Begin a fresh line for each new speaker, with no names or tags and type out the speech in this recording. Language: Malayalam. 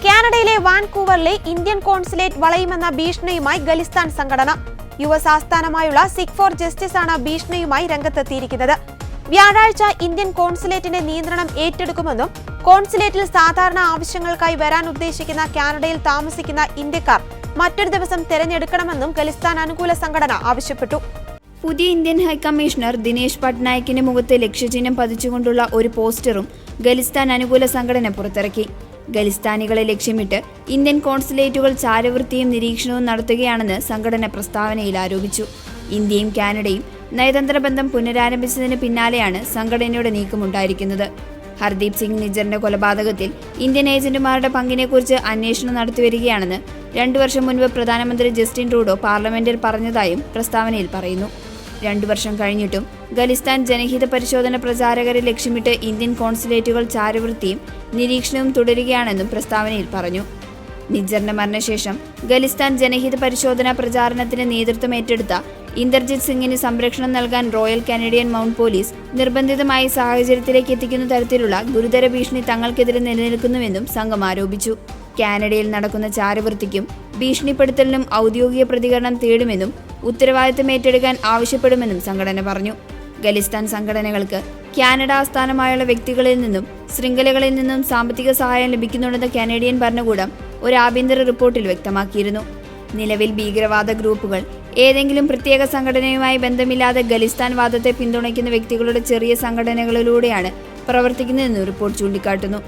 കാനഡയിലെ വാൻകൂവറിലെ ഇന്ത്യൻ കോൺസുലേറ്റ് വളയുമെന്ന ഭീഷണിയുമായി ഖലിസ്ഥാൻ സംഘടന. യുഎസ് ആസ്ഥാനമായുള്ള സിഖ് ഫോർ ജസ്റ്റിസ് ആണ് ഭീഷണിയുമായി രംഗത്തെത്തിയിരിക്കുന്നത്. വ്യാഴാഴ്ച ഇന്ത്യൻ കോൺസുലേറ്റിന്റെ നിയന്ത്രണം ഏറ്റെടുക്കുമെന്നും കോൺസുലേറ്റിൽ സാധാരണ ആവശ്യങ്ങൾക്കായി വരാൻ ഉദ്ദേശിക്കുന്ന കാനഡയിൽ താമസിക്കുന്ന ഇന്ത്യക്കാർ മറ്റൊരു ദിവസം തെരഞ്ഞെടുക്കണമെന്നും ഖലിസ്ഥാൻ അനുകൂല സംഘടന ആവശ്യപ്പെട്ടു.
പുതിയ ഇന്ത്യൻ ഹൈക്കമ്മീഷണർ ദിനേശ് പട്നായിക്കിന്റെ മുഖത്ത് ലക്ഷ്യചിഹ്നം പതിച്ചുകൊണ്ടുള്ള ഒരു പോസ്റ്ററും ഖലിസ്ഥാൻ അനുകൂല സംഘടന പുറത്തിറക്കി. ഖലിസ്ഥാനികളെ ലക്ഷ്യമിട്ട് ഇന്ത്യൻ കോൺസുലേറ്റുകൾ ചാരവൃത്തിയും നിരീക്ഷണവും നടത്തുകയാണെന്ന് സംഘടന പ്രസ്താവനയിൽ ആരോപിച്ചു. ഇന്ത്യയും കാനഡയും നയതന്ത്ര ബന്ധം പുനരാരംഭിച്ചതിന് പിന്നാലെയാണ് സംഘടനയുടെ നീക്കമുണ്ടായിരിക്കുന്നത്. ഹർദീപ് സിംഗ് നിജ്ജറിന്റെ കൊലപാതകത്തിൽ ഇന്ത്യൻ ഏജന്റുമാരുടെ പങ്കിനെക്കുറിച്ച് അന്വേഷണം നടത്തിവരികയാണെന്ന് 2 വർഷം മുൻപ് പ്രധാനമന്ത്രി ജസ്റ്റിൻ ട്രൂഡോ പാർലമെന്റിൽ പറഞ്ഞതായും പ്രസ്താവനയിൽ പറയുന്നു. 2 വർഷം കഴിഞ്ഞിട്ടും ഖലിസ്ഥാൻ ജനഹിത പരിശോധന പ്രചാരകരെ ലക്ഷ്യമിട്ട് ഇന്ത്യൻ കോൺസുലേറ്റുകൾ ചാരവൃത്തിയും നിരീക്ഷണവും തുടരുകയാണെന്നും പ്രസ്താവനയിൽ പറഞ്ഞു. നിജ്ജറിന്റെ മരണശേഷം ഖലിസ്ഥാൻ ജനഹിത പരിശോധന പ്രചാരണത്തിന് നേതൃത്വം ഏറ്റെടുത്ത ഇന്ദർജിത് സിംഗിന് സംരക്ഷണം നൽകാൻ റോയൽ കനേഡിയൻ മൗണ്ട് പോലീസ് നിർബന്ധിതമായ സാഹചര്യത്തിലേക്ക് എത്തിക്കുന്ന തരത്തിലുള്ള ഗുരുതര ഭീഷണി തങ്ങൾക്കെതിരെ നിലനിൽക്കുന്നുവെന്നും സംഘം ആരോപിച്ചു. കാനഡയിൽ നടക്കുന്ന ചാരവൃത്തിക്കും ഭീഷണിപ്പെടുത്തലിനും ഔദ്യോഗിക പ്രതികരണം തേടുമെന്നും ഉത്തരവാദിത്തം ഏറ്റെടുക്കാൻ ആവശ്യപ്പെടുമെന്നും സംഘടന പറഞ്ഞു. ഖലിസ്ഥാൻ സംഘടനകൾക്ക് കാനഡ ആസ്ഥാനമായുള്ള വ്യക്തികളിൽ നിന്നും ശൃംഖലകളിൽ നിന്നും സാമ്പത്തിക സഹായം ലഭിക്കുന്നുണ്ടെന്ന് കനേഡിയൻ ഭരണകൂടം ഒരു ആഭ്യന്തര റിപ്പോർട്ടിൽ വ്യക്തമാക്കിയിരുന്നു. നിലവിൽ ഭീകരവാദ ഗ്രൂപ്പുകൾ ഏതെങ്കിലും പ്രത്യേക സംഘടനയുമായി ബന്ധമില്ലാതെ ഖലിസ്ഥാൻ വാദത്തെ പിന്തുണയ്ക്കുന്ന വ്യക്തികളുടെ ചെറിയ സംഘടനകളിലൂടെയാണ് പ്രവർത്തിക്കുന്നതെന്ന് റിപ്പോർട്ട് ചൂണ്ടിക്കാട്ടുന്നു.